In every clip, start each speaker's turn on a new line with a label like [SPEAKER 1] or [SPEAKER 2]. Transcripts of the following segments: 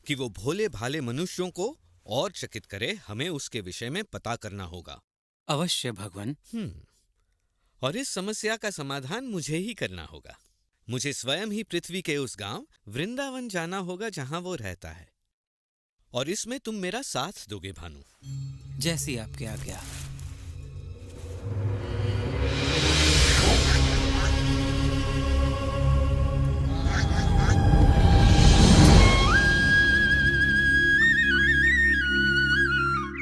[SPEAKER 1] कि वो भोले भाले मनुष्यों को और चकित करे, हमें उसके विषय में पता करना होगा।
[SPEAKER 2] अवश्य भगवान।
[SPEAKER 1] और इस समस्या का समाधान मुझे ही करना होगा। मुझे स्वयं ही पृथ्वी के उस गांव वृंदावन जाना होगा जहां वो रहता है, और इसमें तुम मेरा साथ दोगे भानु।
[SPEAKER 2] जैसी आपकी आज्ञा।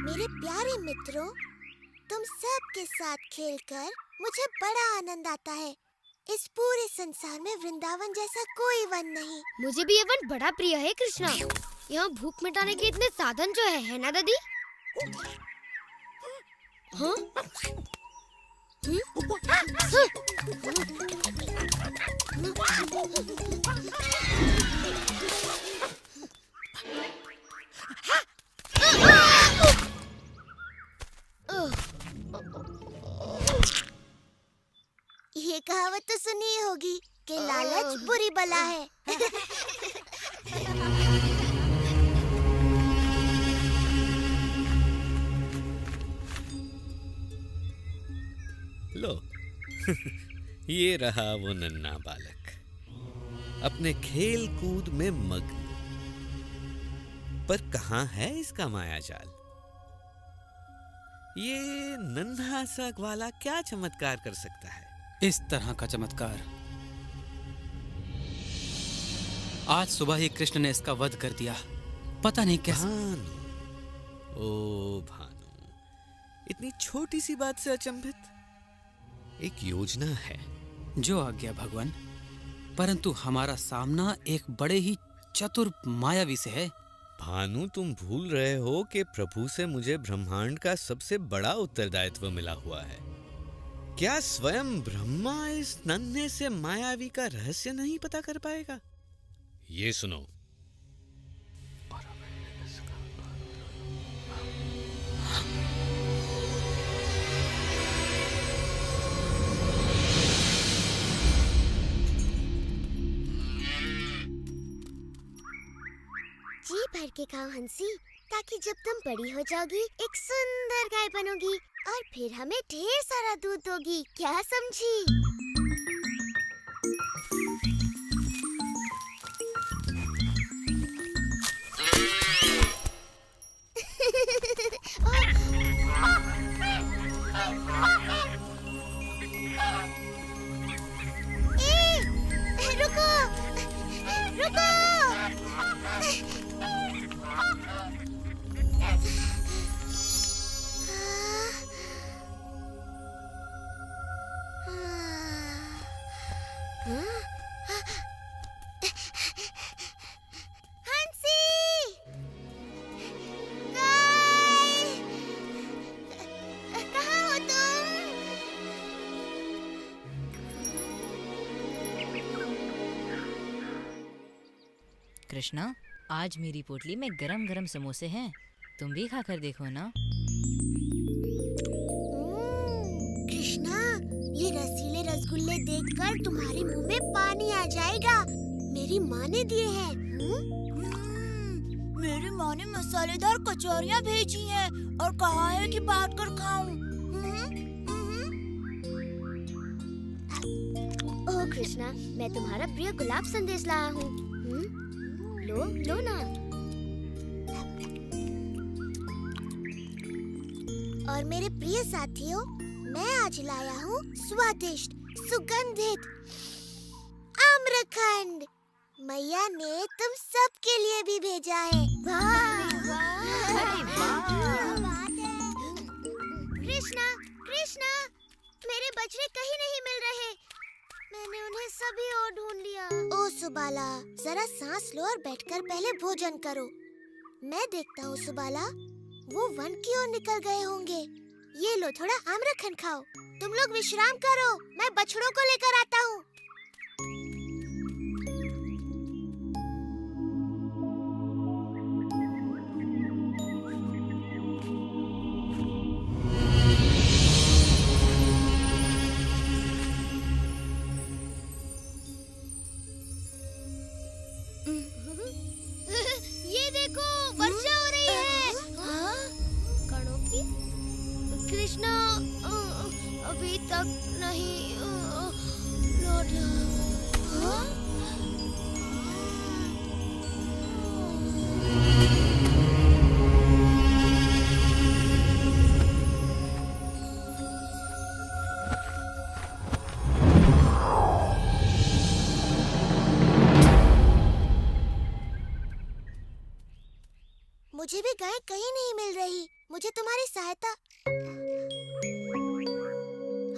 [SPEAKER 3] मेरे प्यारे मित्रों, तुम सब के साथ खेलकर मुझे बड़ा आनंद आता है। इस पूरे संसार में वृंदावन जैसा कोई वन नहीं।
[SPEAKER 4] मुझे भी ये वन बड़ा प्रिय है कृष्णा। यहाँ भूख मिटाने के इतने साधन जो है ना दादी? हाँ?
[SPEAKER 3] ये कहावत तो सुनी होगी कि लालच बुरी बला है।
[SPEAKER 1] लो ये रहा वो नन्हा बालक, अपने खेल कूद में मग्न। पर कहां है इसका मायाजाल? ये नन्हा सा ग्वाला क्या चमत्कार कर सकता है?
[SPEAKER 2] इस तरह का चमत्कार आज सुबह ही कृष्ण ने इसका वध कर दिया। पता नहीं कैसे।
[SPEAKER 1] भानु, ओ भानु, इतनी छोटी सी बात से अचंभित? एक योजना है।
[SPEAKER 2] जो आज्ञा भगवान, परंतु हमारा सामना एक बड़े ही चतुर मायावी से है।
[SPEAKER 1] भानु, तुम भूल रहे हो कि प्रभु से मुझे ब्रह्मांड का सबसे बड़ा उत्तरदायित्व मिला हुआ है। क्या स्वयं ब्रह्मा इस नन्हे से मायावी का रहस्य नहीं पता कर पाएगा? ये सुनो।
[SPEAKER 3] जी भर के खाओ हंसी, ताकि जब तुम बड़ी हो जाओगी एक सुंदर गाय बनोगी और फिर हमें ढेर सारा दूध दोगी। क्या समझी? रुको, रुको। हंसी, गाय, कहाँ हो तुम?
[SPEAKER 5] कृष्णा, आज मेरी पोटली में गरम गरम समोसे हैं, तुम भी खाकर देखो ना।
[SPEAKER 3] कृष्णा, ये रसीले रसगुल्ले देखकर तुम्हारे मुंह में पानी आ जाएगा। मेरी माँ ने दिए हैं।
[SPEAKER 6] मेरी माँ ने मसालेदार कचौरियाँ भेजी हैं और कहा है कि बांट कर खाऊं।
[SPEAKER 3] ओह कृष्णा, मैं तुम्हारा प्रिय गुलाब संदेश लाया हूँ। लो, लो ना। और मेरे प्रिय साथियों, मैं आज लाया हूँ स्वादिष्ट सुगंधित आम्रखंड। मैया ने तुम सब के लिए भी भेजा है। वाह! कृष्णा, कृष्णा, मेरे बछड़े कहीं नहीं मिल रहे। मैंने उन्हें सभी ओर ढूंढ लिया। ओ सुबाला, जरा सांस लो और बैठकर पहले भोजन करो। मैं देखता हूँ सुबाला, वो वन की ओर निकल गए होंगे। ये लो, थोड़ा आम्रखंड खाओ। तुम लोग विश्राम करो, मैं बछड़ों को लेकर आता हूँ। ये
[SPEAKER 4] तक नहीं लौटा। हाँ?
[SPEAKER 3] मुझे भी गाय कहीं नहीं मिल रही। मुझे तुम्हारी सहायता।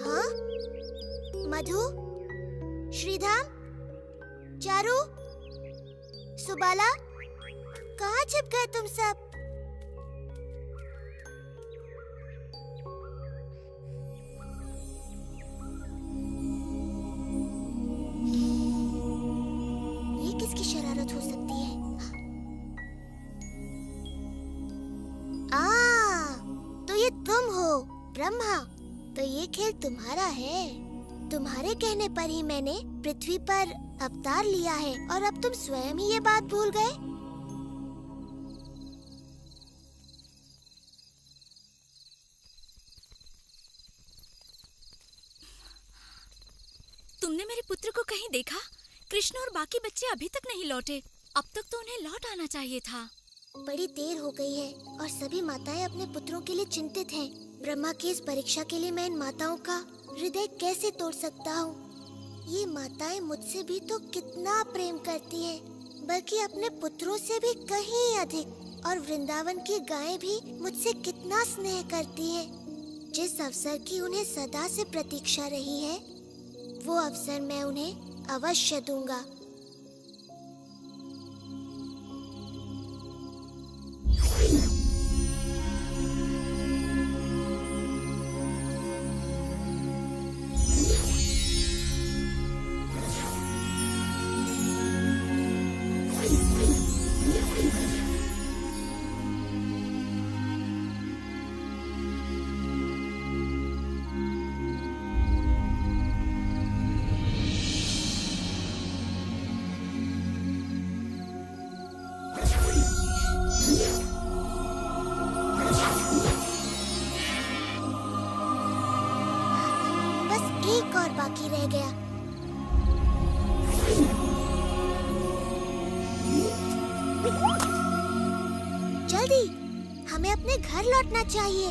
[SPEAKER 3] हाँ? मधु, श्रीधाम, चारू, सुबाला, कहाँ छिप गए तुम सब? ये किसकी शरारत हो सकती है? तो ये तुम हो ब्रह्मा। तो ये खेल तुम्हारा है। तुम्हारे कहने पर ही मैंने पृथ्वी पर अवतार लिया है और अब तुम स्वयं ही ये बात भूल गए।
[SPEAKER 6] तुमने मेरे पुत्र को कहीं देखा? कृष्ण और बाकी बच्चे अभी तक नहीं लौटे। अब तक तो उन्हें लौट आना चाहिए था।
[SPEAKER 3] बड़ी देर हो गई है और सभी माताएं अपने पुत्रों के लिए चिंतित हैं। ब्रह्मा की इस परीक्षा के लिए मैं इन माताओं का हृदय कैसे तोड़ सकता हूँ? ये माताएं मुझसे भी तो कितना प्रेम करती हैं, बल्कि अपने पुत्रों से भी कहीं अधिक। और वृंदावन की गायें भी मुझसे कितना स्नेह करती हैं। जिस अवसर की उन्हें सदा से प्रतीक्षा रही है, वो अवसर मैं उन्हें अवश्य दूंगा। एक और बाकी रह गया। जल्दी, हमें अपने घर लौटना चाहिए।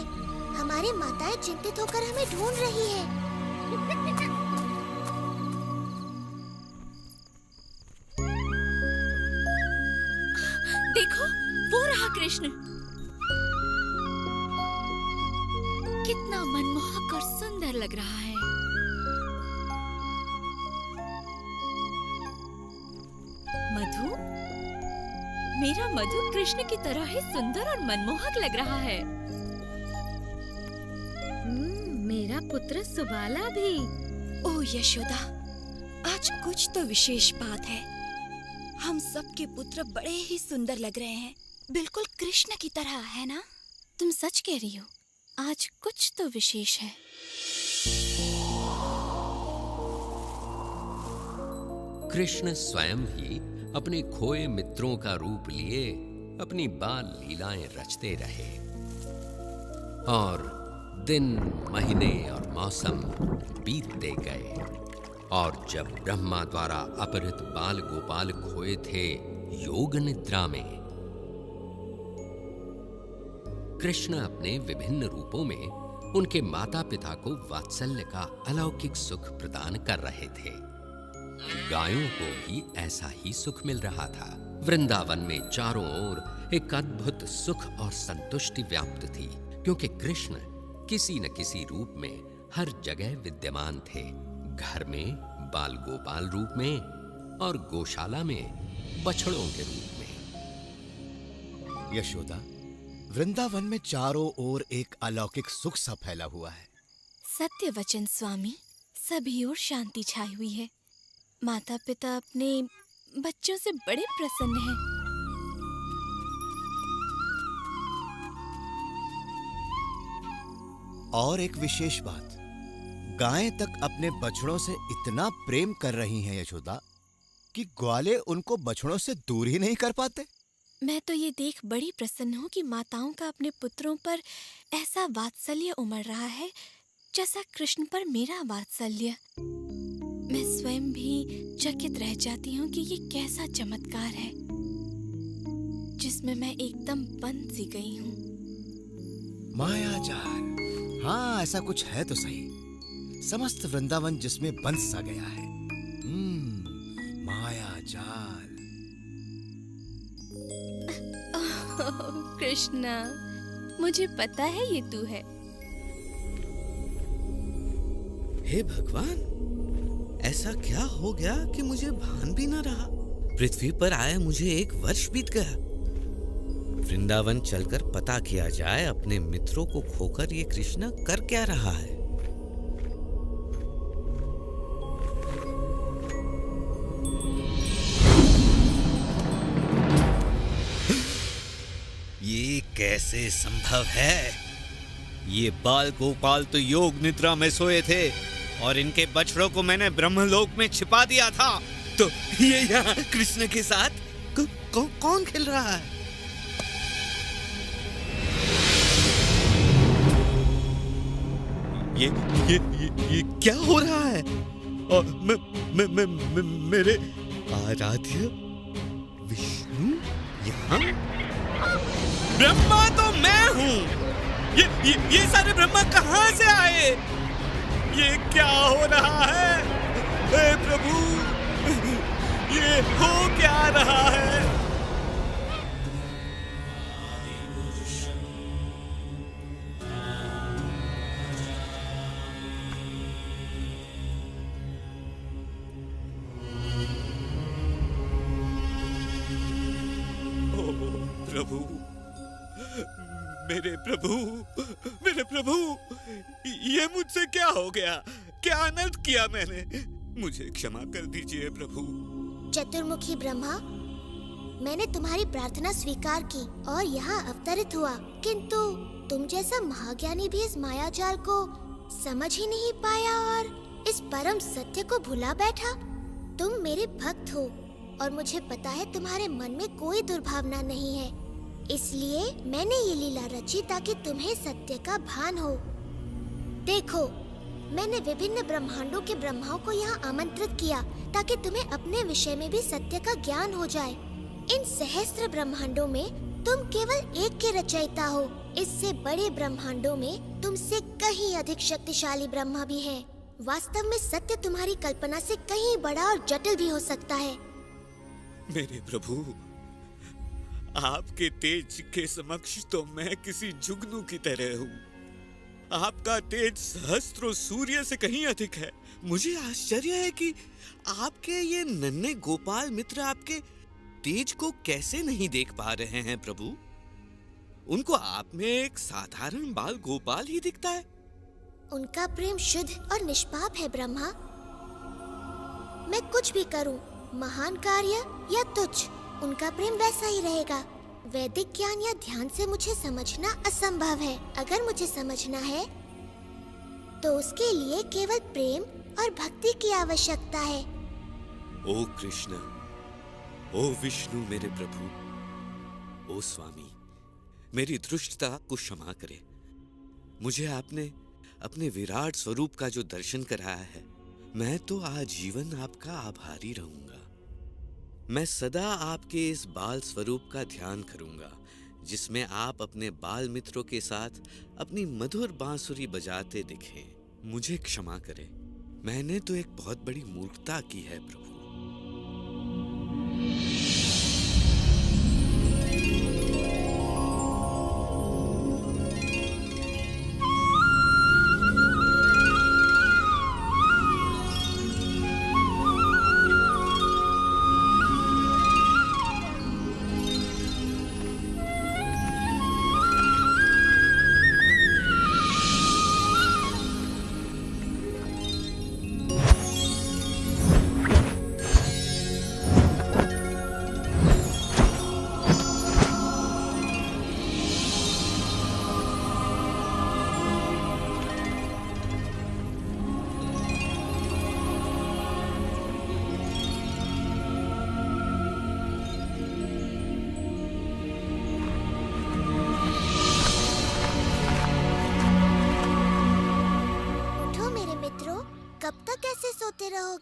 [SPEAKER 3] हमारी माताएं चिंतित होकर हमें ढूंढ रही हैं।
[SPEAKER 6] देखो, वो रहा कृष्ण। कितना मनमोहक और सुंदर लग रहा है। मधु, मेरा मधु कृष्ण की तरह ही सुंदर और मनमोहक लग रहा है।
[SPEAKER 4] मेरा पुत्र सुबाला भी।
[SPEAKER 6] ओ यशोदा, आज कुछ तो विशेष बात है। हम सबके पुत्र बड़े ही सुंदर लग रहे हैं, बिल्कुल कृष्ण की तरह, है ना? तुम सच कह रही हो, आज कुछ तो विशेष है।
[SPEAKER 7] कृष्ण स्वयं ही अपने खोए मित्रों का रूप लिए अपनी बाल लीलाएं रचते रहे और दिन, महीने और मौसम बीतते गए। और जब ब्रह्मा द्वारा अपहृत बाल गोपाल खोए थे योग निद्रा में, कृष्ण अपने विभिन्न रूपों में उनके माता पिता को वात्सल्य का अलौकिक सुख प्रदान कर रहे थे। गायों को भी ऐसा ही सुख मिल रहा था। वृंदावन में चारों ओर एक अद्भुत सुख और संतुष्टि व्याप्त थी, क्योंकि कृष्ण किसी न किसी रूप में हर जगह विद्यमान थे। घर में बाल गोपाल रूप में और गौशाला में बछड़ों के रूप में।
[SPEAKER 8] यशोदा, वृंदावन में चारों ओर एक अलौकिक सुख सा फैला हुआ है।
[SPEAKER 6] सत्य वचन स्वामी, सभी ओर शांति छाई हुई है। माता पिता अपने बच्चों से बड़े प्रसन्न हैं।
[SPEAKER 8] और एक विशेष बात, गायें तक अपने बछड़ों से इतना प्रेम कर रही हैं यशोदा कि ग्वाले उनको बछड़ों से दूर ही नहीं कर पाते।
[SPEAKER 6] मैं तो ये देख बड़ी प्रसन्न हूँ कि माताओं का अपने पुत्रों पर ऐसा वात्सल्य उमड़ रहा है जैसा कृष्ण पर मेरा वात्सल्य। मैं स्वयं भी चकित रह जाती हूँ कि ये कैसा चमत्कार है जिसमें मैं एकदम बंद सी गई हूँ।
[SPEAKER 8] मायाजाल, हाँ ऐसा कुछ है तो सही। समस्त वृंदावन जिसमें बंद सा गया है। मायाजाल।
[SPEAKER 6] ओह, कृष्णा, मुझे पता है ये तू है।
[SPEAKER 1] हे भगवान, ऐसा क्या हो गया कि मुझे भान भी न रहा। पृथ्वी पर आए मुझे 1 वर्ष बीत गया। वृंदावन चलकर पता किया जाए अपने मित्रों को खोकर ये कृष्ण कर क्या रहा है। ये कैसे संभव है? ये बाल गोपाल तो योग निद्रा में सोए थे और इनके बछड़ों को मैंने ब्रह्मलोक में छिपा दिया था। तो ये यहाँ कृष्ण के साथ कौन खेल रहा है? ये क्या हो रहा है? और मेरे आराध्य विष्णु यहाँ? ब्रह्मा तो मैं हूँ। ये सारे ब्रह्मा कहाँ से आए? ये क्या हो रहा है? हे प्रभु, ये हो क्या रहा है? प्रभु, मेरे प्रभु, ये मुझसे क्या हो गया? क्या अनर्थ किया मैंने? मुझे क्षमा कर दीजिए प्रभु।
[SPEAKER 3] चतुर्मुखी ब्रह्मा, मैंने तुम्हारी प्रार्थना स्वीकार की और यहाँ अवतरित हुआ, किंतु तुम जैसा महाज्ञानी भी इस मायाजाल को समझ ही नहीं पाया और इस परम सत्य को भुला बैठा। तुम मेरे भक्त हो और मुझे पता है तुम्हारे मन में कोई दुर्भावना नहीं है, इसलिए मैंने ये लीला रची ताकि तुम्हें सत्य का भान हो। देखो, मैंने विभिन्न ब्रह्मांडों के ब्रह्माओं को यहाँ आमंत्रित किया ताकि तुम्हें अपने विषय में भी सत्य का ज्ञान हो जाए। इन सहस्त्र ब्रह्मांडों में तुम केवल एक के रचयिता हो। इससे बड़े ब्रह्मांडों में तुमसे कहीं अधिक शक्तिशाली ब्रह्मा भी हैं। वास्तव में सत्य तुम्हारी कल्पना से कहीं बड़ा और जटिल भी हो सकता है।
[SPEAKER 1] मेरे प्रभु, आपके तेज के समक्ष तो मैं किसी जुगनू की तरह हूँ। आपका तेज सहस्त्रों सूर्य से कहीं अधिक है। मुझे आश्चर्य है कि आपके ये नन्हे गोपाल मित्र आपके तेज को कैसे नहीं देख पा रहे हैं प्रभु। उनको आप में एक साधारण बाल गोपाल ही दिखता है।
[SPEAKER 3] उनका प्रेम शुद्ध और निष्पाप है ब्रह्मा। मैं कुछ भी करूं, महान कार्य या तुच्छ, उनका प्रेम वैसा ही रहेगा। वैदिक ज्ञान या ध्यान से मुझे समझना असंभव है। अगर मुझे समझना है तो उसके लिए केवल प्रेम और भक्ति की आवश्यकता है।
[SPEAKER 1] ओ कृष्ण, ओ विष्णु मेरे प्रभु, ओ स्वामी, मेरी दुष्टता को क्षमा करे। मुझे आपने अपने विराट स्वरूप का जो दर्शन कराया है, मैं तो आजीवन आपका आभारी रहूंगा। मैं सदा आपके इस बाल स्वरूप का ध्यान करूंगा, जिसमें आप अपने बाल मित्रों के साथ अपनी मधुर बांसुरी बजाते दिखें। मुझे क्षमा करें, मैंने तो एक बहुत बड़ी मूर्खता की है प्रभु।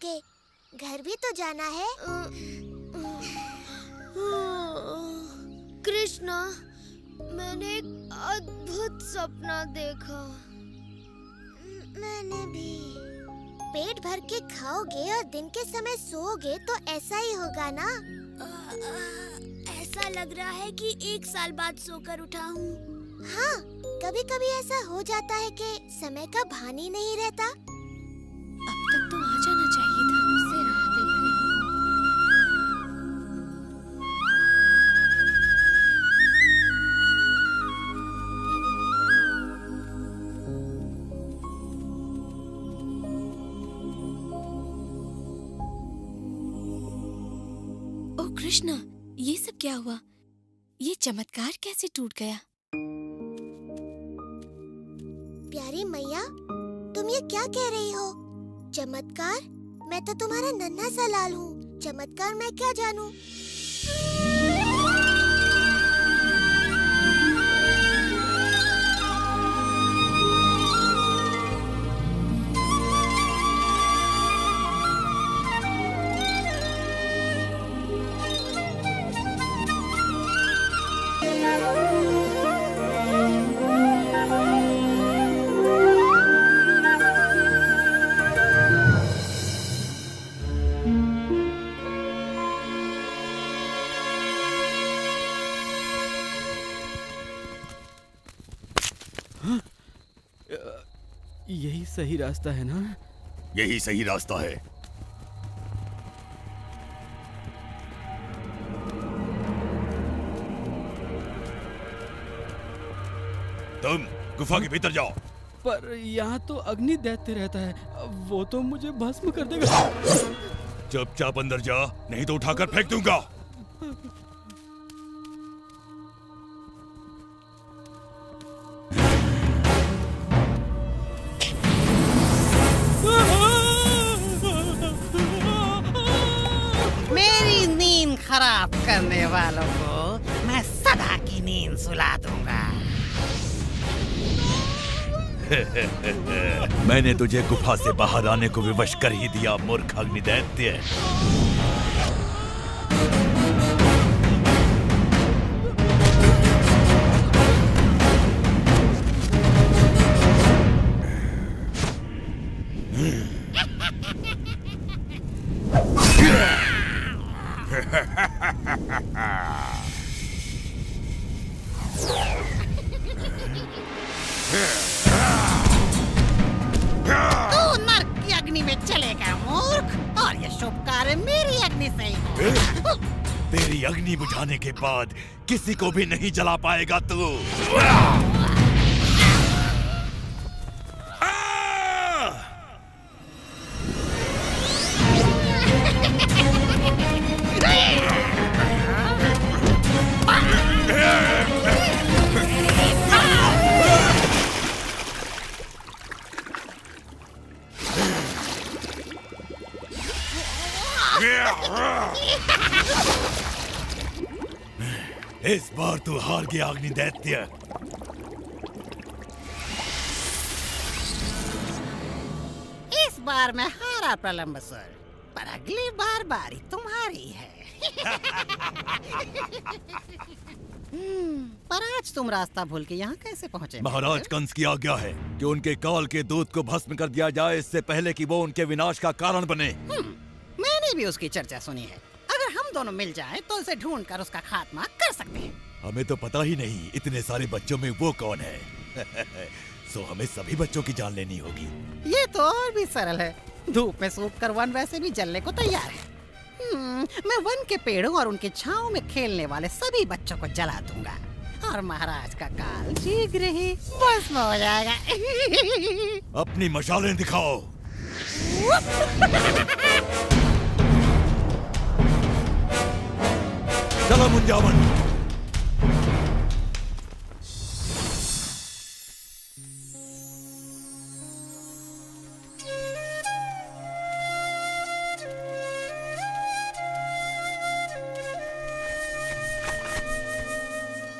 [SPEAKER 3] जाओगे? घर भी तो जाना है।
[SPEAKER 4] कृष्णा, मैंने एक अद्भुत सपना देखा।
[SPEAKER 3] मैंने भी। पेट भर के खाओगे और दिन के समय सोओगे तो ऐसा ही होगा ना?
[SPEAKER 6] ऐसा लग रहा है कि 1 साल बाद सोकर उठा हूँ।
[SPEAKER 3] हाँ, कभी कभी ऐसा हो जाता है कि समय का भान ही नहीं रहता।
[SPEAKER 6] अब तक तो आ जाना चाहिए था।
[SPEAKER 4] उससे राह देख रही हूँ।
[SPEAKER 6] ओ कृष्णा, ये सब क्या हुआ? ये चमत्कार कैसे टूट गया?
[SPEAKER 3] प्यारी मैया, तुम ये क्या कह रही हो? चमत्कार? मैं तो तुम्हारा नन्हा सा लाल हूँ। चमत्कार मैं क्या जानूं?
[SPEAKER 2] यही सही रास्ता है ना?
[SPEAKER 9] यही सही रास्ता है। तुम गुफा के भीतर जाओ।
[SPEAKER 2] पर यहाँ तो अग्नि दैत्य रहता है, वो तो मुझे भस्म कर देगा।
[SPEAKER 9] चुपचाप अंदर जा, नहीं तो उठाकर फेंक दूंगा।
[SPEAKER 10] मेरी नींद खराब करने वालों को मैं सदा की नींद सुला दूंगा।
[SPEAKER 9] मैंने तुझे गुफा से बाहर आने को विवश कर ही दिया, मूर्ख अग्निदैत्य।
[SPEAKER 10] तू नरक की अग्नि में चलेगा मूर्ख, और ये शुभ कार्य मेरी अग्नि से ही होगा।
[SPEAKER 9] तेरी अग्नि बुझाने के बाद किसी को भी नहीं जला पाएगा तू। इस बार तू हार गया अग्निदैत्य।
[SPEAKER 10] इस बार मैं हारा प्रलंबसुर, पर अगली बार बारी तुम्हारी है। पर आज तुम रास्ता भूल के यहाँ कैसे पहुँचे?
[SPEAKER 9] महाराज कंस की आज्ञा है कि उनके काल के दूत को भस्म कर दिया जाए, इससे पहले कि वो उनके विनाश का कारण बने।
[SPEAKER 10] मैंने भी उसकी चर्चा सुनी है। अगर हम दोनों मिल जाएं तो उसे ढूंढकर उसका खात्मा कर सकते हैं।
[SPEAKER 9] हमें तो पता ही नहीं इतने सारे बच्चों में वो कौन है। सो हमें सभी बच्चों की जान लेनी होगी।
[SPEAKER 10] ये तो और भी सरल है। धूप में सूख कर वन वैसे भी जलने को तैयार है। मैं वन के पेड़ों और उनके छांव में खेलने वाले सभी बच्चों को जला दूंगा, और महाराज का काल शीघ्र ही भस्म हो जाएगा।
[SPEAKER 9] अपनी मशालें दिखाओ। चलो मुंजावन।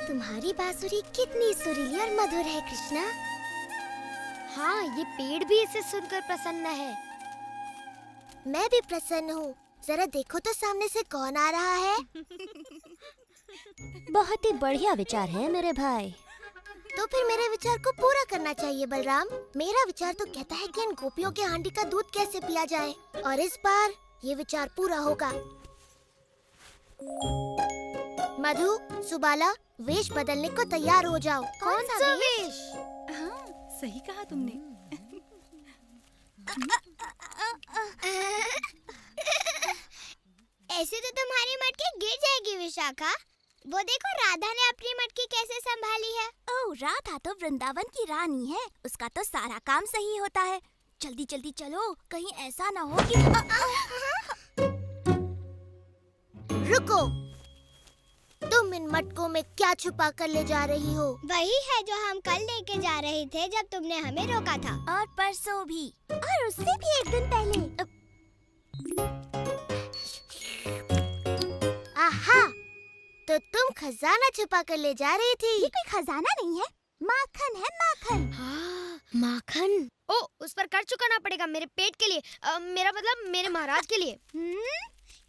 [SPEAKER 3] तुम्हारी बांसुरी कितनी सुरीली और मधुर है कृष्णा।
[SPEAKER 4] हाँ, ये पेड़ भी इसे सुनकर प्रसन्न है।
[SPEAKER 3] मैं भी प्रसन्न हूँ। जरा देखो तो सामने से कौन आ रहा है।
[SPEAKER 4] बहुत ही बढ़िया विचार है मेरे भाई।
[SPEAKER 3] तो फिर मेरे विचार को पूरा करना चाहिए बलराम। मेरा विचार तो कहता है कि इन गोपियों के हांडी का दूध कैसे पिया जाए, और इस बार ये विचार पूरा होगा। मधु, सुबाला, वेश बदलने को तैयार हो जाओ।
[SPEAKER 4] कौन सा वेश?
[SPEAKER 6] हाँ, सही कहा तुमने।
[SPEAKER 3] ऐसे तो तुम्हारी मटकी गिर जाएगी विशाखा। वो देखो राधा ने अपनी मटकी कैसे संभाली है।
[SPEAKER 11] ओह, राधा तो वृंदावन की रानी है, उसका तो सारा काम सही होता है। जल्दी जल्दी चलो, कहीं ऐसा ना हो कि
[SPEAKER 3] रुको, तुम इन मटकों में क्या छुपा कर ले जा रही हो?
[SPEAKER 11] वही है जो हम कल लेके जा रहे थे जब तुमने हमें रोका था, और परसों भी, और उससे भी एक दिन पहले।
[SPEAKER 3] आहा, तो तुम खजाना छुपा कर ले जा रही थी।
[SPEAKER 11] ये कोई खजाना नहीं है, माखन है, माखन।
[SPEAKER 4] हाँ, माखन। ओ, उस पर कर चुकाना पड़ेगा मेरे पेट के लिए। मेरा मतलब मेरे महाराज के लिए।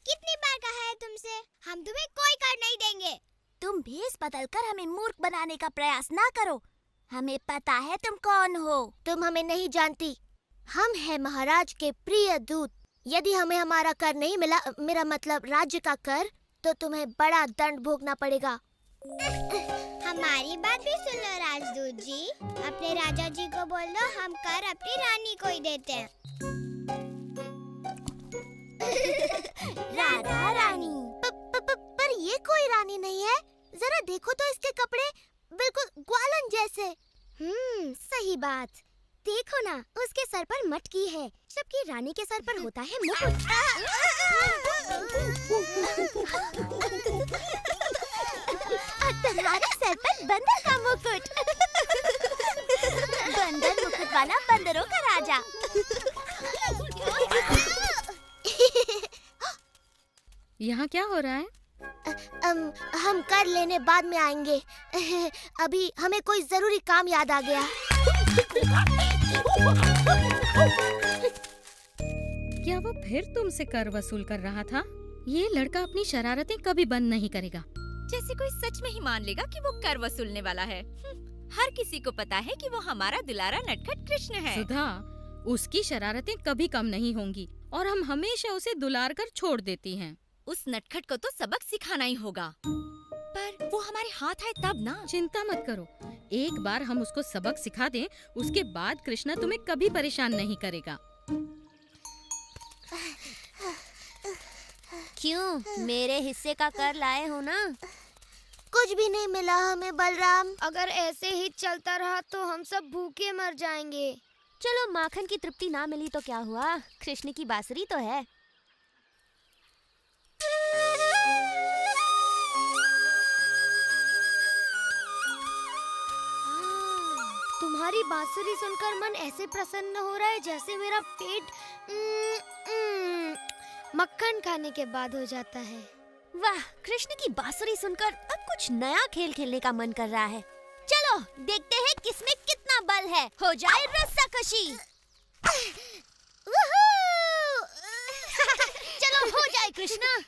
[SPEAKER 11] कितनी बार कहा है तुमसे, हम तुम्हें कोई कर नहीं देंगे। तुम भेष बदलकर हमें मूर्ख बनाने का प्रयास ना करो। हमें पता है तुम कौन हो।
[SPEAKER 3] तुम हमें नहीं जानती। हम हैं महाराज के प्रिय दूत। यदि हमें हमारा कर नहीं मिला, मेरा मतलब राज्य का कर, तो तुम्हें बड़ा दंड भोगना पड़ेगा।
[SPEAKER 11] हमारी बात भी सुन लो राजदूत जी। अपने राजा जी को बोल दो हम कर अपनी रानी को ही देते हैं। राधा रानी।
[SPEAKER 3] पर ये कोई रानी नहीं है। जरा देखो तो इसके कपड़े बिल्कुल ग्वालन जैसे।
[SPEAKER 11] सही बात। देखो ना, उसके सर पर मटकी है, जबकि रानी के सर पर होता है मुकुट। और तुम्हारे सर पर बंदर का मुकुट। बंदर मुकुट वाला बंदरों का राजा।
[SPEAKER 5] यहाँ क्या हो रहा है?
[SPEAKER 3] हम कर लेने बाद में आएंगे। अभी हमें कोई जरूरी काम याद आ गया।
[SPEAKER 5] क्या वो फिर तुमसे कर वसूल कर रहा था? ये लड़का अपनी शरारतें कभी बंद नहीं करेगा।
[SPEAKER 6] जैसे कोई सच में ही मान लेगा कि वो कर वसूलने वाला है। हर किसी को पता है कि वो हमारा दुलारा नटखट कृष्ण है।
[SPEAKER 5] सुधा, उसकी शरारतें कभी कम नहीं होंगी और हम हमेशा उसे दुलार कर छोड़ देती हैं।
[SPEAKER 6] उस नटखट को तो सबक सिखाना ही होगा, पर वो हमारे हाथ आए तब ना।
[SPEAKER 5] चिंता मत करो, एक बार हम उसको सबक सिखा दें, उसके बाद कृष्णा तुम्हें कभी परेशान नहीं करेगा।
[SPEAKER 11] क्यों, मेरे हिस्से का कर लाए हो ना?
[SPEAKER 3] कुछ भी नहीं मिला हमें बलराम।
[SPEAKER 4] अगर ऐसे ही चलता रहा तो हम सब भूखे मर जाएंगे।
[SPEAKER 11] चलो, माखन की तृप्ति ना मिली तो क्या हुआ, कृष्ण की बांसुरी तो है।
[SPEAKER 4] तुम्हारी बांसुरी सुनकर मन ऐसे प्रसन्न हो रहा है जैसे मेरा पेट मक्खन खाने के बाद हो जाता है।
[SPEAKER 11] वाह, कृष्ण की बांसुरी सुनकर अब कुछ नया खेल खेलने का मन कर रहा है। चलो देखते हैं किसमें कितना बल है। हो जाए रस्साकशी। चलो हो जाए कृष्णा।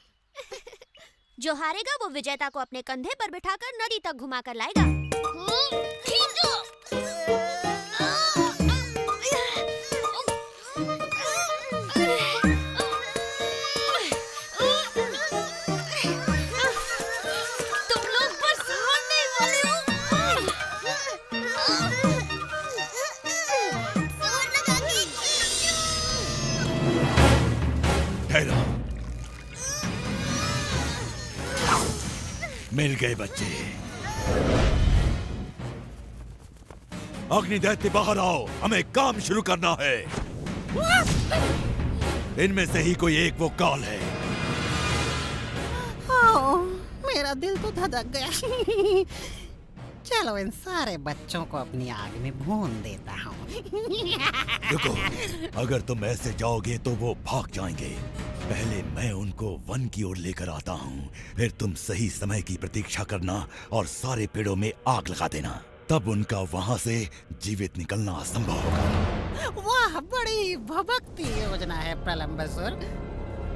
[SPEAKER 11] जो हारेगा वो विजेता को अपने कंधे पर बिठाकर नदी तक घुमा कर लाएगा। तुम लोग बस मरने वाले हो।
[SPEAKER 9] ठहरो, मिल गए बच्चे। अग्नि दैत्य बाहर आओ, हमें काम शुरू करना है। इनमें से ही कोई एक वो काल है।
[SPEAKER 10] मेरा दिल तो धड़क गया। चलो इन सारे बच्चों को अपनी आग में भून देता हूँ।
[SPEAKER 9] रुको, अगर तुम ऐसे जाओगे तो वो भाग जाएंगे। पहले मैं उनको वन की ओर लेकर आता हूँ, फिर तुम सही समय की प्रतीक्षा करना और सारे पेड़ों में आग लगा देना। तब उनका वहाँ से जीवित निकलना असंभव होगा।
[SPEAKER 10] वाह, बड़ी भभकती योजना है प्रलंबसुर।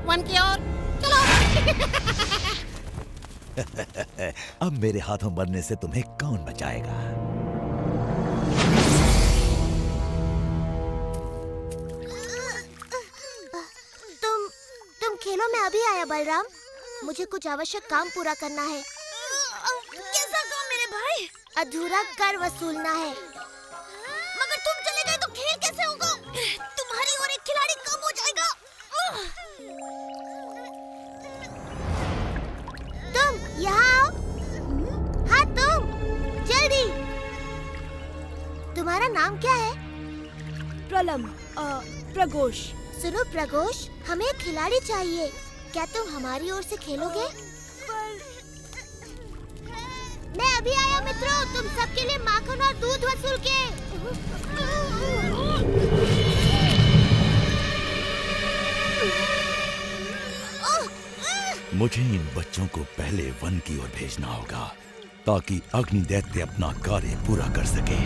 [SPEAKER 10] वन की ओर चलो।
[SPEAKER 9] अब मेरे हाथों मरने से तुम्हें कौन बचाएगा?
[SPEAKER 3] तुम खेलो, मैं अभी आया बलराम। मुझे कुछ आवश्यक काम पूरा करना है।
[SPEAKER 11] कैसा काम मेरे भाई?
[SPEAKER 3] अधूरा कर वसूलना है।
[SPEAKER 11] मगर तुम चले गए तो खेल कैसे होगा? तुम्हारी और एक खिलाड़ी कम हो जाएगा।
[SPEAKER 3] तुम यहाँ आओ। हाँ तुम, जल्दी। तुम्हारा नाम क्या है?
[SPEAKER 11] प्रघोष।
[SPEAKER 3] सुनो प्रघोष, हमें एक खिलाड़ी चाहिए। क्या तुम हमारी ओर से खेलोगे? मैं अभी आया मित्रों, तुम सबके लिए माखन और दूध वसूल के।
[SPEAKER 9] मुझे इन बच्चों को पहले वन की ओर भेजना होगा ताकि अग्नि दैत्य अपना कार्य पूरा कर सके।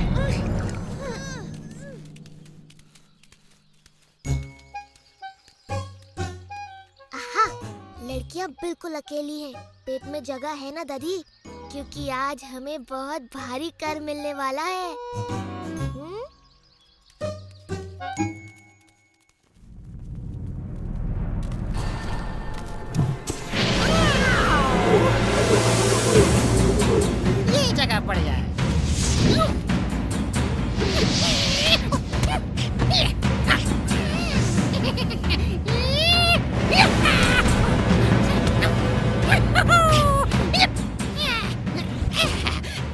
[SPEAKER 3] लड़कियां बिल्कुल अकेली हैं। पेट में जगह है ना दादी? क्योंकि आज हमें बहुत भारी कर मिलने वाला है।
[SPEAKER 10] ये जगह बढ़िया है।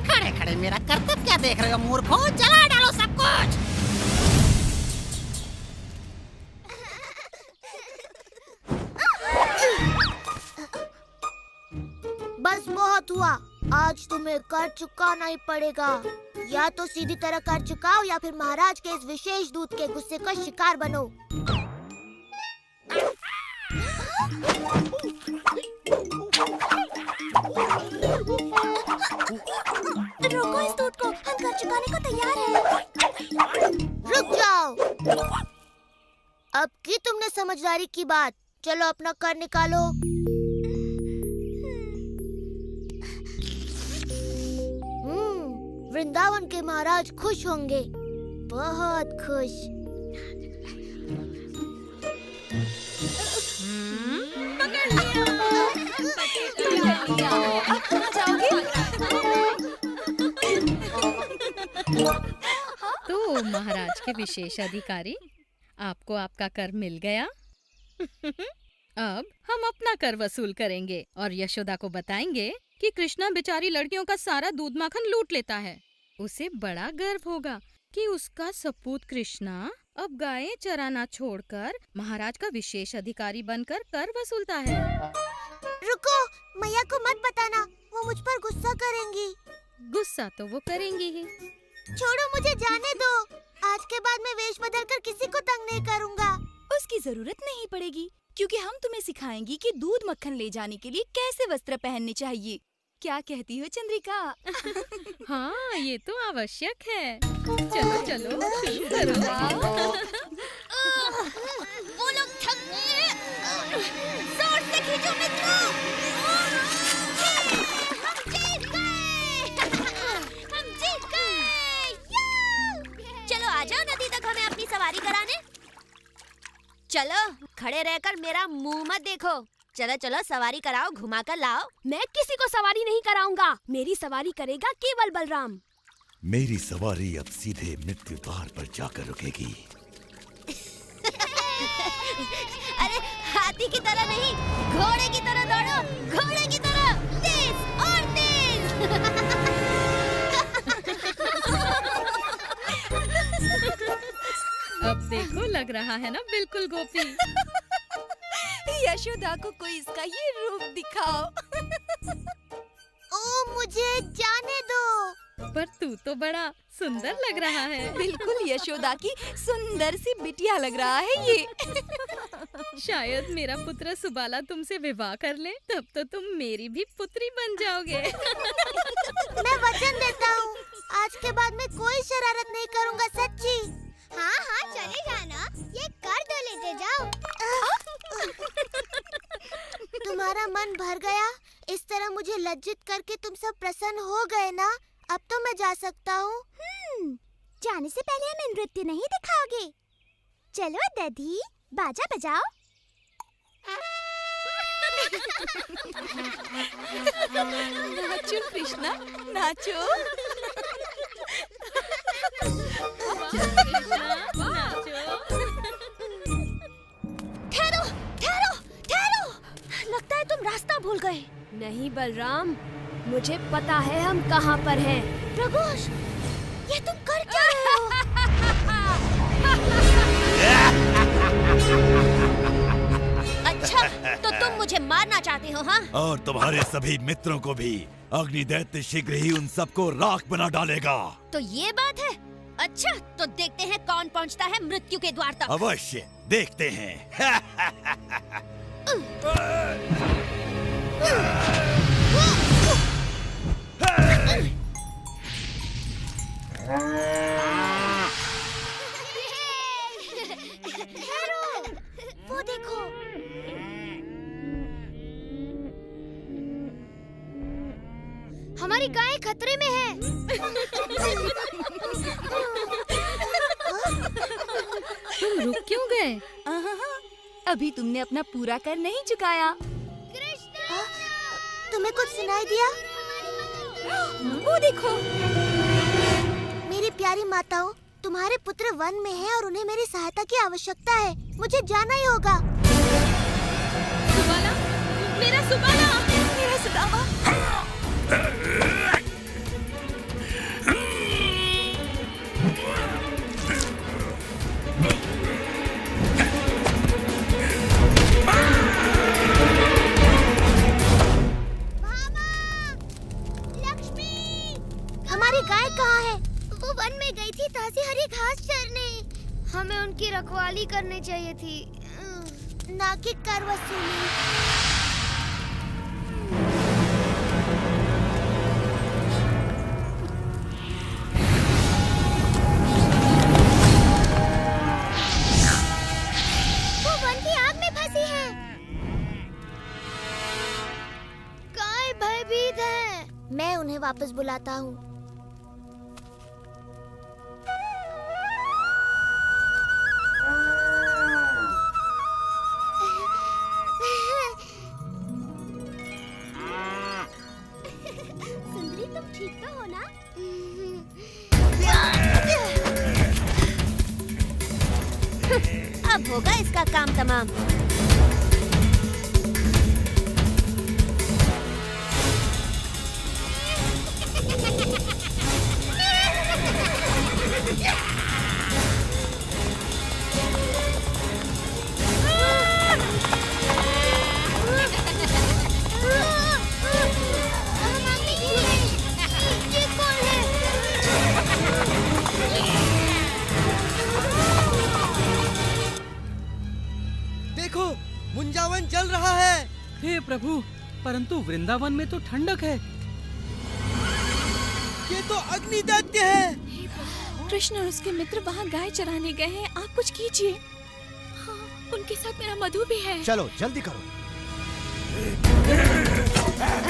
[SPEAKER 10] खड़े खड़े मेरा करतब क्या देख रहे हो मूर्खों? जला डालो सब कुछ।
[SPEAKER 3] बस बहुत हुआ। आज तुम्हें कर चुकाना ही पड़ेगा। या तो सीधी तरह कर चुकाओ या फिर महाराज के इस विशेष दूत के गुस्से का शिकार बनो।
[SPEAKER 11] रोको इस दूत को, हम कर चुकाने को तैयार हैं।
[SPEAKER 3] रुक जाओ। अब की तुमने समझदारी की बात। चलो अपना कर निकालो। वृंदावन के महाराज खुश होंगे, बहुत खुश।
[SPEAKER 12] तो महाराज के विशेष अधिकारी, आपको आपका कर मिल गया। अब हम अपना कर वसूल करेंगे और यशोदा को बताएंगे कि कृष्णा बेचारी लड़कियों का सारा दूध माखन लूट लेता है। उसे बड़ा गर्व होगा कि उसका सपूत कृष्णा अब गायें चराना छोड़कर महाराज का विशेष अधिकारी बनकर कर वसूलता है।
[SPEAKER 3] रुको, मैया को मत बताना, वो मुझ पर गुस्सा करेंगी।
[SPEAKER 12] गुस्सा तो वो करेंगी ही।
[SPEAKER 3] छोड़ो, मुझे जाने दो। आज के बाद मैं वेश बदलकर किसी को तंग नहीं करूँगा।
[SPEAKER 6] उसकी जरूरत नहीं पड़ेगी, क्योंकि हम तुम्हें सिखाएंगी कि दूध मक्खन ले जाने के लिए कैसे वस्त्र पहनने चाहिए। क्या कहती हो चंद्रिका?
[SPEAKER 12] हाँ, ये तो आवश्यक है। चलो चलो शुरू करो।
[SPEAKER 11] वो लोग थक गए हैं। जोर से खींचो मित्रों। हम जीत गए। हम जीत गए। चलो आ जाओ नदी तक हमें अपनी सवारी कराने। चलो, खड़े रहकर मेरा मुंह मत देखो। चलो चलो सवारी कराओ, घुमा कर लाओ।
[SPEAKER 13] मैं किसी को सवारी नहीं कराऊंगा। मेरी सवारी करेगा केवल बलराम।
[SPEAKER 9] मेरी सवारी अब सीधे मृत्यु द्वार पर जाकर रुकेगी।
[SPEAKER 11] अरे हाथी की तरह नहीं, घोड़े की तरह दौड़ो। घोड़े की तरह तेज और तेज।
[SPEAKER 12] अब देखो, लग रहा है ना बिल्कुल गोपी।
[SPEAKER 6] यशोदा को कोई इसका ये रूप दिखाओ।
[SPEAKER 3] ओ, मुझे जाने दो।
[SPEAKER 12] पर तू तो बड़ा सुंदर लग रहा है।
[SPEAKER 6] बिल्कुल यशोदा की सुंदर सी बिटिया लग रहा है ये।
[SPEAKER 12] शायद मेरा पुत्र सुबाला तुमसे विवाह कर ले, तब तो तुम मेरी भी पुत्री बन जाओगे।
[SPEAKER 3] मैं वचन देता हूँ, आज के बाद मैं कोई शरारत नहीं करूँगा, सच्ची।
[SPEAKER 11] हाँ हाँ
[SPEAKER 3] तरह मुझे लज्जित करके तुम सब प्रसन्न हो गए ना? अब तो मैं जा सकता हूँ।
[SPEAKER 11] जाने से पहले हमें नृत्य नहीं दिखाओगे? चलो दधी, बाजा बजाओ।
[SPEAKER 6] नाचो कृष्णा, नाचो।
[SPEAKER 11] ठहरो, ठहरो, ठहरो। लगता है तुम रास्ता भूल गए।
[SPEAKER 13] नहीं बलराम, मुझे पता है हम कहाँ पर हैं।
[SPEAKER 11] प्रगोष, ये तुम कर क्या रहे हो? अच्छा, तो तुम मुझे मारना चाहते हो, हाँ?
[SPEAKER 9] और तुम्हारे सभी मित्रों को भी। अग्नि दैत्य शीघ्र ही उन सबको राख बना डालेगा।
[SPEAKER 11] तो ये बात है। अच्छा, तो देखते हैं कौन पहुंचता है मृत्यु के द्वार तक।
[SPEAKER 9] अवश्य देखते हैं।
[SPEAKER 11] वो देखो।
[SPEAKER 4] हमारी गाय खतरे में है।
[SPEAKER 12] तुम रुक क्यों गए?
[SPEAKER 6] अभी तुमने अपना पूरा कर नहीं चुकाया।
[SPEAKER 3] तुम्हें कुछ सुनाई दिया?
[SPEAKER 6] वो देखो।
[SPEAKER 3] मेरी प्यारी माताओं, तुम्हारे पुत्र वन में हैं और उन्हें मेरी सहायता की आवश्यकता है। मुझे जाना ही होगा।
[SPEAKER 12] सुबाला, मेरा सुबाला,
[SPEAKER 6] मेरा सुदामा।
[SPEAKER 3] हमारी गाय कहाँ है?
[SPEAKER 4] वो वन में गई थी ताज़ी हरी घास चरने। हमें उनकी रखवाली करनी चाहिए थी,
[SPEAKER 3] ना कि कर वसूली।
[SPEAKER 4] वो वन की आग में फंसी है। गाय भयभीत है।
[SPEAKER 3] मैं उन्हें वापस बुलाता हूँ।
[SPEAKER 11] सुंदरी, तुम ठीक तो हो ना? अब होगा इसका काम तमाम।
[SPEAKER 14] देखो, मुंजावन जल रहा है।
[SPEAKER 2] हे प्रभु, परंतु वृंदावन में तो ठंडक है।
[SPEAKER 14] ये तो अग्नि दैत्य है।
[SPEAKER 6] कृष्ण और उसके मित्र वहाँ गाय चराने गए हैं। आप कुछ कीजिए। हाँ, उनके साथ मेरा मधु भी है।
[SPEAKER 8] चलो जल्दी करो।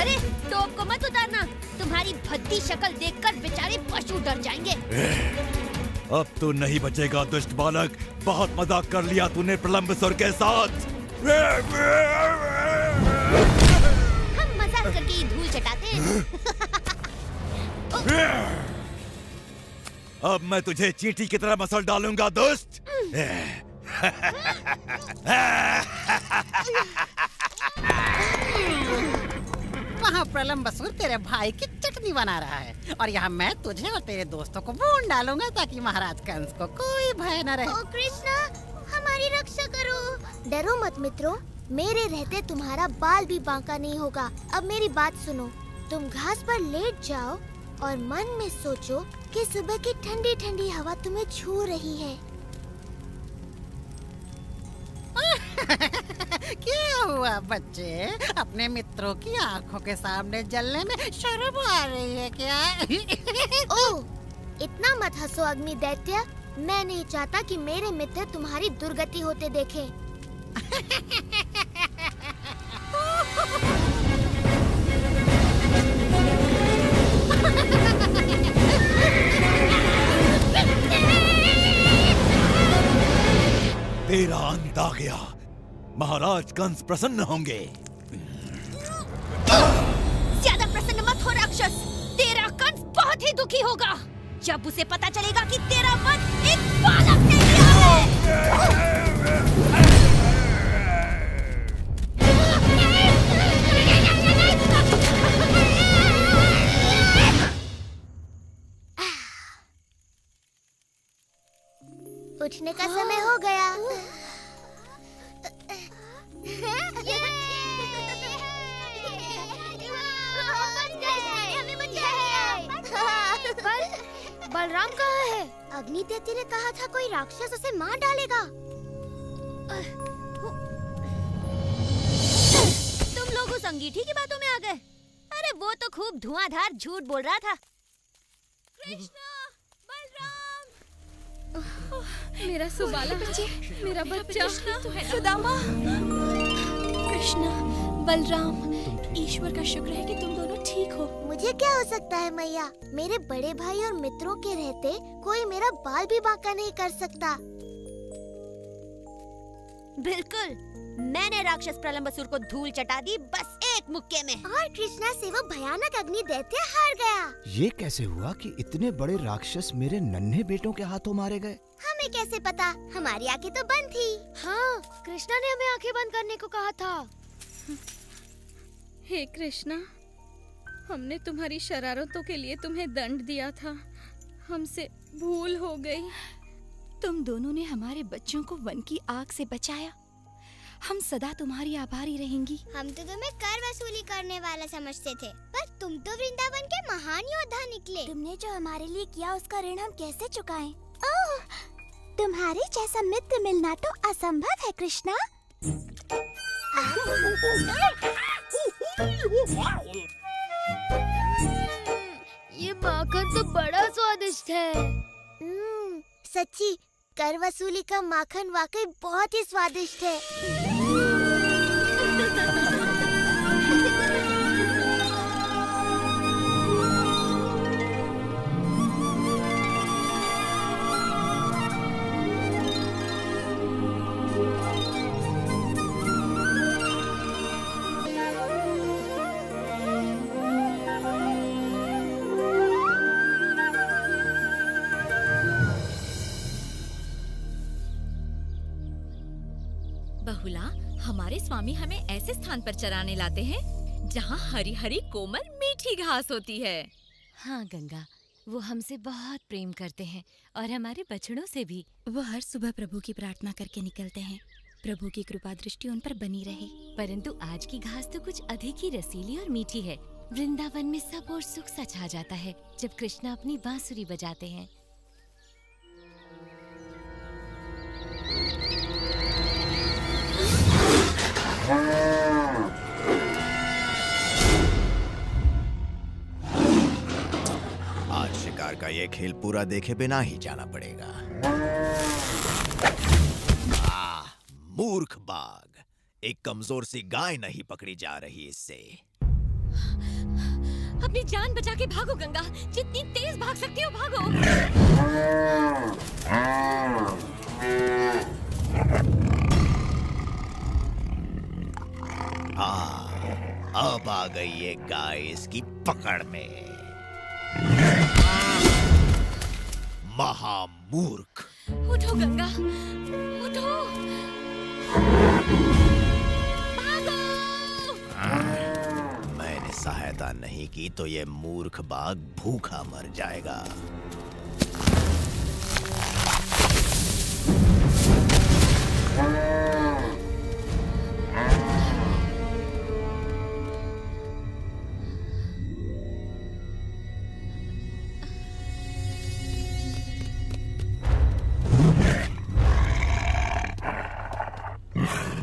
[SPEAKER 11] अरे, तोप को मत उतारना। तुम्हारी भद्दी शक्ल देखकर बेचारे पशु डर जाएंगे।
[SPEAKER 9] अब तू नहीं बचेगा दुष्ट बालक। बहुत मजाक कर लिया तूने प्रलंबसुर के साथ।
[SPEAKER 11] हम मजाक करके ही धूल चटाते हैं।
[SPEAKER 9] अब मैं तुझे चींटी की तरह मसल डालूंगा दुष्ट।
[SPEAKER 10] वहाँ प्रलंबसुर तेरे भाई की चटनी बना रहा है और यहाँ मैं तुझे और तेरे दोस्तों को भून डालूंगा ताकि महाराज कंस को कोई भय न रहे।
[SPEAKER 3] ओ कृष्णा, हमारी रक्षा करो। डरो मत मित्रों, मेरे रहते तुम्हारा बाल भी बांका नहीं होगा। अब मेरी बात सुनो। तुम घास पर लेट जाओ और मन में सोचो कि सुबह की ठंडी ठंडी हवा तुम्हें छू रही है।
[SPEAKER 10] क्या हुआ बच्चे? अपने मित्रों की आंखों के सामने जलने में शर्म आ रही है क्या?
[SPEAKER 3] ओह, इतना मत हंसो अग्नि दैत्य। मैं नहीं चाहता कि मेरे मित्र तुम्हारी दुर्गति होते देखें।
[SPEAKER 9] आ गया। महाराज कंस प्रसन्न होंगे।
[SPEAKER 11] ज्यादा प्रसन्न मत हो राक्षस, तेरा कंस बहुत ही दुखी होगा जब उसे पता चलेगा कि तेरा वध एक बालक ने किया है।
[SPEAKER 3] उठने का समय हो गया।
[SPEAKER 4] बलराम कहाँ है?
[SPEAKER 3] अग्नि देवती ने कहा था कोई राक्षस उसे मार डालेगा।
[SPEAKER 11] तुम लोग उस अंगीठी की बातों में आ गए। अरे वो तो खूब धुआंधार झूठ बोल रहा था। कृष्णा,
[SPEAKER 12] मेरा सुबाला, मेरा बच्चा,
[SPEAKER 6] सुदामा, कृष्णा, बलराम, ईश्वर का शुक्र है कि तुम दोनों ठीक हो।
[SPEAKER 3] मुझे क्या हो सकता है मैया, मेरे बड़े भाई और मित्रों के रहते कोई मेरा बाल भी बांका नहीं कर सकता।
[SPEAKER 11] बिल्कुल, मैंने राक्षस प्रलंबसुर को धूल चटा दी बस एक मुक्के में।
[SPEAKER 3] और कृष्णा से वो भयानक अग्नि दैत्य हार गया।
[SPEAKER 8] ये कैसे हुआ कि इतने बड़े राक्षस मेरे नन्हे बेटों के हाथों मारे गए?
[SPEAKER 3] हमें कैसे पता, हमारी आंखें तो बंद थी।
[SPEAKER 4] हाँ, कृष्णा ने हमें आंखें बंद करने को कहा था।
[SPEAKER 12] हे कृष्णा, हमने तुम्हारी शरारतों के लिए तुम्हें दंड दिया था, हमसे भूल हो गई।
[SPEAKER 6] तुम दोनों ने हमारे बच्चों को वन की आग से बचाया। हम सदा तुम्हारी आभारी रहेंगी।
[SPEAKER 3] हम तो तुम्हें कर वसूली करने वाला समझते थे, पर तुम तो वृंदावन के महान योद्धा निकले। तुमने जो हमारे लिए किया उसका ऋण हम कैसे चुकाएं? ओह, तुम्हारे जैसा मित्र मिलना तो असंभव है कृष्णा।
[SPEAKER 4] ये माखन तो बड़ा स्वादिष्ट है।
[SPEAKER 3] सच्ची, कर वसूली का माखन वाकई बहुत ही स्वादिष्ट है।
[SPEAKER 15] बहुला, हमारे स्वामी हमें ऐसे स्थान पर चराने लाते हैं जहाँ हरी हरी कोमल मीठी घास होती है।
[SPEAKER 5] हाँ गंगा, वो हमसे बहुत प्रेम करते हैं और हमारे बछड़ों से भी।
[SPEAKER 6] वो हर सुबह प्रभु की प्रार्थना करके निकलते हैं, प्रभु की कृपा दृष्टि उन पर बनी रहे।
[SPEAKER 5] परंतु आज की घास तो कुछ अधिक ही रसीली और मीठी है। वृंदावन में सब और सुख सा छा जाता है जब कृष्णा अपनी बांसुरी बजाते हैं।
[SPEAKER 8] आज शिकार का ये खेल पूरा देखे बिना ही जाना पड़ेगा। मूर्ख बाघ, एक कमजोर सी गाय नहीं पकड़ी जा रही इससे।
[SPEAKER 15] अपनी जान बचा के भागो गंगा, जितनी तेज भाग सकती हो भागो।
[SPEAKER 8] अब आ गई ये गाय इसकी पकड़ में। महामूर्ख।
[SPEAKER 15] उठो गंगा, उठो।
[SPEAKER 8] मैंने सहायता नहीं की तो ये मूर्ख बाघ भूखा मर जाएगा।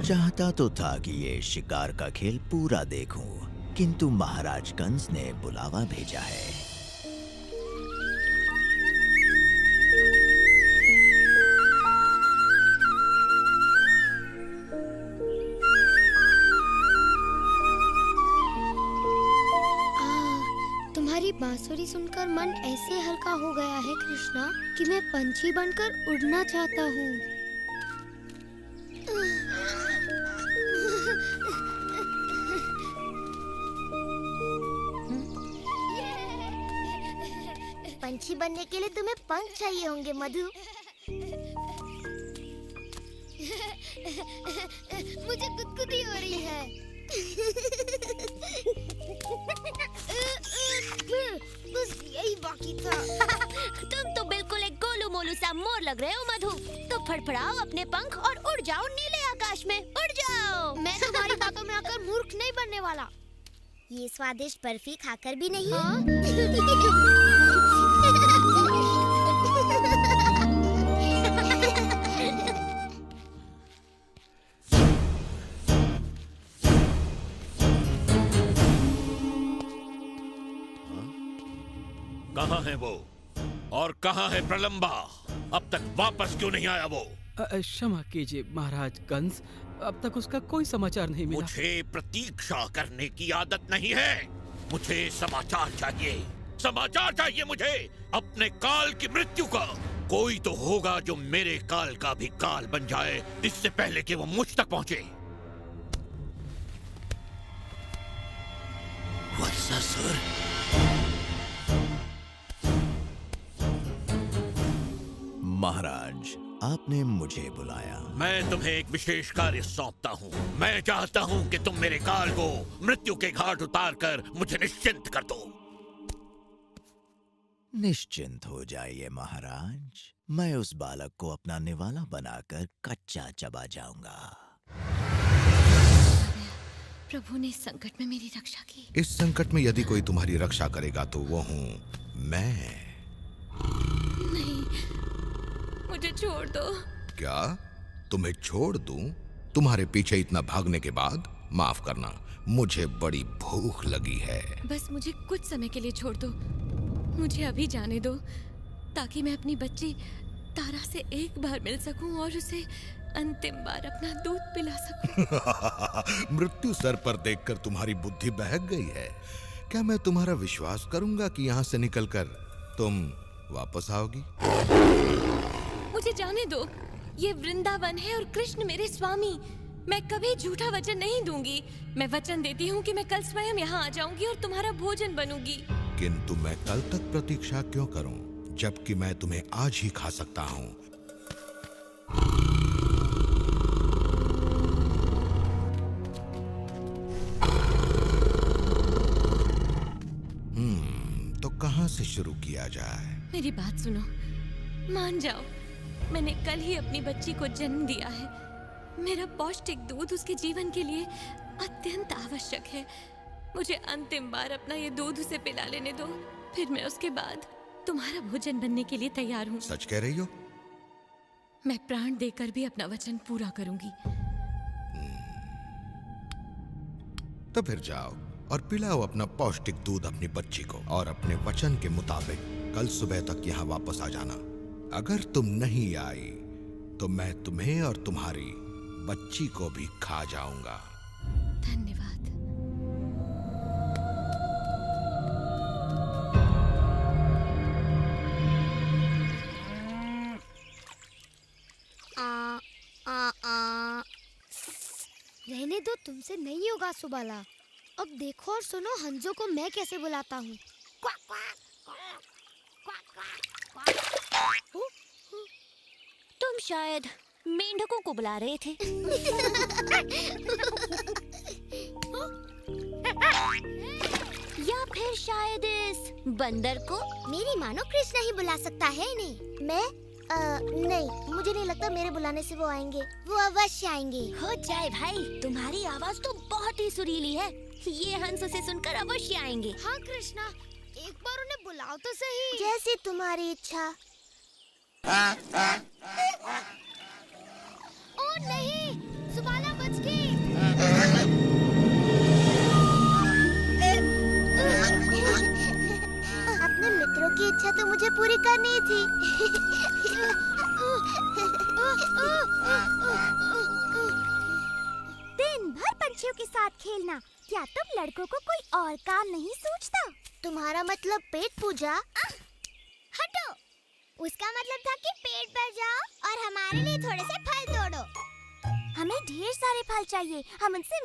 [SPEAKER 8] चाहता तो था कि ये शिकार का खेल पूरा देखूं, किंतु महाराज कंस ने बुलावा भेजा है।
[SPEAKER 4] तुम्हारी बांसुरी सुनकर मन ऐसे हल्का हो गया है कृष्णा कि मैं पंछी बनकर उड़ना चाहता हूँ।
[SPEAKER 3] पंछी बनने के लिए तुम्हें पंख चाहिए होंगे मधु।
[SPEAKER 4] मुझे गुदगुदी हो रही है। बस यही बाकी था।
[SPEAKER 11] तुम तो बिल्कुल एक गोलू मोलू सा मोर लग रहे हो मधु। तो फड़फड़ाओ अपने पंख और उड़ जाओ नीले आकाश में, उड़ जाओ।
[SPEAKER 4] मैं तुम्हारी बातों में आकर मूर्ख नहीं बनने वाला।
[SPEAKER 3] ये स्वादिष्ट बर्फी खाकर भी नहीं।
[SPEAKER 16] कहाँ है वो और कहाँ है प्रलंबा? अब तक वापस क्यों नहीं आया वो?
[SPEAKER 2] क्षमा कीजिए महाराज कंस, अब तक उसका कोई समाचार नहीं मिला।
[SPEAKER 16] मुझे प्रतीक्षा करने की आदत नहीं है। मुझे समाचार चाहिए, समाचार चाहिए मुझे अपने काल की मृत्यु का। कोई तो होगा जो मेरे काल का भी काल बन जाए इससे पहले कि वो मुझ तक पहुंचे। वत्सासुर,
[SPEAKER 8] महाराज, आपने मुझे बुलाया।
[SPEAKER 16] मैं तुम्हें एक विशेष कार्य सौंपता हूँ। मैं चाहता हूँ कि तुम मेरे काल को मृत्यु के घाट उतारकर मुझे निश्चिंत कर दो।
[SPEAKER 8] निश्चिंत हो जाइए महाराज, मैं उस बालक को अपना निवाला बनाकर कच्चा चबा जाऊंगा।
[SPEAKER 5] प्रभु ने इस संकट में मेरी रक्षा की।
[SPEAKER 17] इस संकट में यदि कोई तुम्हारी रक्षा करेगा तो वो हूँ मैं।
[SPEAKER 5] नहीं, मुझे छोड़ दो।
[SPEAKER 17] क्या तुम्हें छोड़ दूं? तुम्हारे पीछे इतना भागने के बाद? माफ करना, मुझे बड़ी भूख लगी है।
[SPEAKER 5] बस मुझे कुछ समय के लिए छोड़ दो। मुझे अभी जाने दो ताकि मैं अपनी बच्ची तारा से एक बार मिल सकूं और उसे अंतिम बार अपना दूध पिला सकूं।
[SPEAKER 17] मृत्यु सर पर देखकर तुम्हारी बुद्धि बहक गई है। क्या मैं तुम्हारा विश्वास करूंगा कि यहाँ से निकलकर तुम वापस आओगी?
[SPEAKER 5] मुझे जाने दो। ये वृंदावन है और कृष्ण मेरे स्वामी। मैं कभी झूठा वचन नहीं दूंगी। मैं वचन देती हूँ कि मैं कल स्वयं यहाँ आ जाऊंगी और तुम्हारा भोजन बनूंगी।
[SPEAKER 17] किंतु मैं कल तक प्रतीक्षा क्यों करूं, जबकि मैं तुम्हें आज ही खा सकता हूं। तो कहां से शुरू किया जाए?
[SPEAKER 5] मेरी बात सुनो, मान जाओ। मैंने कल ही अपनी बच्ची को जन्म दिया है। मेरा पौष्टिक दूध उसके जीवन के लिए अत्यंत आवश्यक है। मुझे अंतिम बार अपना ये दूध उसे पिला लेने दो, फिर मैं उसके बाद तुम्हारा भोजन बनने के लिए तैयार हूँ।
[SPEAKER 17] सच कह रही हो?
[SPEAKER 5] मैं प्राण देकर भी अपना वचन पूरा करूंगी।
[SPEAKER 17] तो फिर जाओ और पिलाओ अपना पौष्टिक दूध अपनी बच्ची को, और अपने वचन के मुताबिक कल सुबह तक यहाँ वापस आ जाना। अगर तुम नहीं आई तो मैं तुम्हें और तुम्हारी बच्ची को भी खा जाऊंगा।
[SPEAKER 5] धन्यवाद।
[SPEAKER 4] रहने दो, तुमसे नहीं होगा सुबाला। अब देखो और सुनो हंजो को मैं कैसे बुलाता हूँ।
[SPEAKER 11] तुम शायद मेंढकों को बुला रहे थे। या फिर शायद इस बंदर को।
[SPEAKER 3] मेरी मानो कृष्ण ही बुला सकता है इन्हें। मैं नहीं, मुझे नहीं लगता मेरे बुलाने से वो आएंगे। वो अवश्य आएंगे।
[SPEAKER 11] हो जाए भाई, तुम्हारी आवाज तो बहुत ही सुरीली है। ये हंस उसे सुनकर अवश्य आएंगे।
[SPEAKER 4] हाँ कृष्णा, एक बार उन्हें बुलाओ तो सही।
[SPEAKER 3] जैसी तुम्हारी इच्छा।
[SPEAKER 4] ओ नहीं, सुबाला बच गई।
[SPEAKER 3] अपने मित्रों की इच्छा तो मुझे पूरी करनी थी।
[SPEAKER 11] दिन भर पंछियों के साथ खेलना, क्या तुम लड़कों को कोई और काम नहीं सूझता?
[SPEAKER 3] तुम्हारा मतलब पेट पूजा?
[SPEAKER 11] हटो, उसका मतलब था कि पेट पर जाओ और हमारे लिए थोड़े से फल तोड़ो। हमें ढेर सारे फल चाहिए। हम उनसे